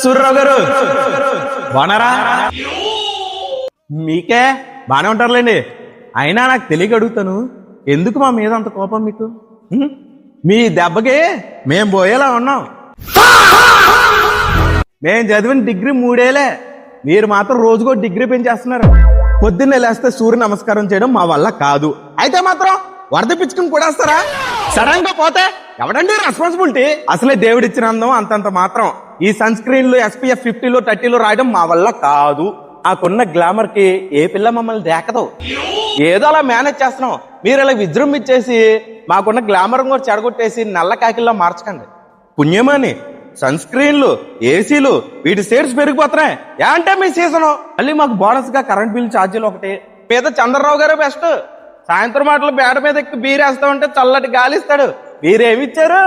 సూర్యరావు గారు బాగున్నారా? మీకే బానే ఉంటారులేండి. అయినా నాకు తెలియక అడుగుతాను, ఎందుకు మా మీద అంత కోపం మీకు? మీ దెబ్బకి మేం పోయేలా ఉన్నాం. మేం చదివిన డిగ్రీ 3 ఏళ్లే, మీరు మాత్రం రోజుకో డిగ్రీ పెంచేస్తున్నారు. పొద్దున్నే లేస్తే సూర్య నమస్కారం చేయడం మా వల్ల కాదు. అయితే మాత్రం వరద పిచ్చుకుని కూడేస్తారా? సడన్ గా పోతే ఎవడండి రెస్పాన్సిబిలిటీ? అసలే దేవుడిచ్చిన అందం అంతంత మాత్రం. ఈ సన్ స్క్రీన్లు SPF 50లో 30లో రాయడం మా వల్ల కాదు. నాకున్న గ్లామర్ కి ఏ పిల్ల మమ్మల్ని దేకదు. ఏదో అలా మేనేజ్ చేస్తున్నాం. మీరు ఇలా విజృంభించేసి మాకున్న గ్లామర్ కూడా చెడగొట్టేసి నల్ల కాకిల్లో మార్చకండి. పుణ్యమని సన్ స్క్రీన్లు, ఏసీలు వీటి షేడ్స్ పెరిగిపోతున్నాయి. అంటే మీ సీజన్ మళ్ళీ మాకు బోనస్ గా కరెంట్ బిల్ ఛార్జీలు ఒకటి. మీద చంద్రరావు గారే బెస్ట్. సాయంత్రం మాటలు బేడ మీద ఎక్కి బీరేస్తామంటే చల్లటి గాలిస్తాడు. మీరేమిచ్చారు?